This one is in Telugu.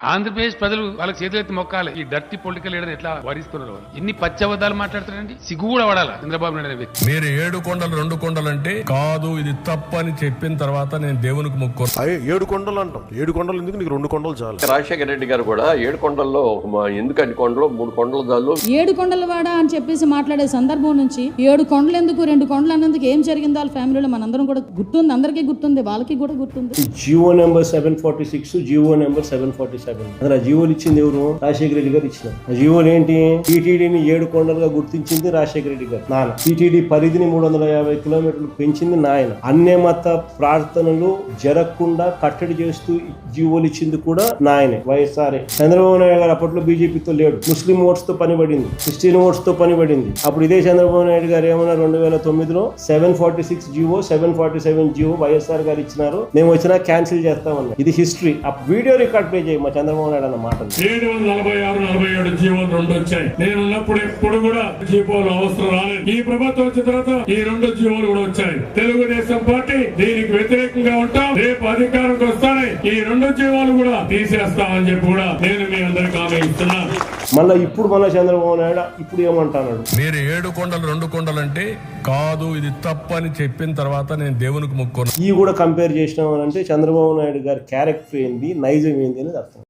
ఆంధ్రప్రదేశ్ ప్రజలు వాళ్ళకి చేతులెత్తి మొక్కాలి. ఈ డర్టీ పొలిటికల్ లీడర్ ఎట్లా వరిస్తున్నారు వాళ్ళు. ఎన్ని పచ్చబద్దాలు మాట్లాడుతున్నారండి. సిగ్గు కూడా పడాలా చంద్రబాబు నాయుడు అనే వ్యక్తి. మీరు 7 కొండలు 2 కొండలు అంటే కాదు, ఇది తప్పని చెప్పిన తర్వాత నేను దేవునికి మొక్కు. 7 కొండలు అంటాం. 7 కొండలు ఎందుకు, నీకు 2 కొండలు చాలు. రాజశేఖర రెడ్డి గారు కూడా 7 కొండల్లో ఎందుకు 2 కొండలు 3 కొండలు చాలు. 7 కొండల వాడ అని చెప్పేసి మాట్లాడే సందర్భం నుంచి 7 కొండలు ఎందుకు 2 కొండలు అన్నందుకు ఏం జరిగిందో వాళ్ళ ఫ్యామిలీలో మనందరం కూడా గుర్తుంది, అందరికీ గుర్తుంది, వాళ్ళకి కూడా గుర్తుంది. Jio number 746, Jio number 747. అసలు జియోలు ఇచ్చింది ఎవరు? రాజశేఖర రెడ్డి గారు ఇచ్చిన జియోలు ఏంటి? టీటీడీని 7 కొండలుగా గుర్తించింది రాజశేఖర రెడ్డి గారు నాన్న. టీటీడీ పరిధిని 350 కిలోమీటర్లు పెంచింది నాయన. అన్య మత ప్రార్థనలు జరగకుండా కట్టడి చేస్తూ జియోలు ఇచ్చింది కూడా నాయనే, వైఎస్ఆర్ఏ. చంద్రబాబు నాయుడు గారు అప్పట్లో బీజేపీతో లేడు, ముస్లిం ఓట్స్ తో పనిపడింది, క్రిస్టియన్ ఓట్స్ తో పనిపడింది. అప్పుడు ఇదే చంద్రబాబు నాయుడు గారు ఏమన్నా 2009లో 746 జియో 747 జియో వైఎస్ఆర్ గారు ఇచ్చినారు, మేము వచ్చినా క్యాన్సిల్ చేస్తామన్నా. ఇది హిస్టరీ. ఆ వీడియో రికార్డ్ ప్లే చేయ మా చంద్రబాబు నాయుడు అన్న మాట. 746-47 జీవోలు 2 వచ్చాయి. నేను ఉన్నప్పుడు ఎప్పుడు కూడా జీవోలు అవసరం రాలేదు. ఈ ప్రభుత్వం వచ్చిన తర్వాత ఈ 2 జీవోలు కూడా వచ్చాయి. తెలుగుదేశం పార్టీ దీనికి వ్యతిరేకంగా ఉంటాం. రేపు అధికారంకి వస్తానే ఈ 2 జీవోలు కూడా తీసేస్తామని చెప్పి కూడా నేను మీ అందరికి హామీ ఇస్తున్నాను. మళ్ళీ ఇప్పుడు చంద్రబాబు నాయుడు ఇప్పుడు ఏమంటున్నాడు? మీరు 7 కొండలు 2 కొండలు అంటే కాదు, ఇది తప్పని చెప్పిన తర్వాత నేను దేవునికి మొక్కు. ఈ కూడా కంపేర్ చేసినామని అంటే చంద్రబాబు నాయుడు గారి క్యారెక్టర్ ఏంది, నైజం ఏంది అనేది అర్థం.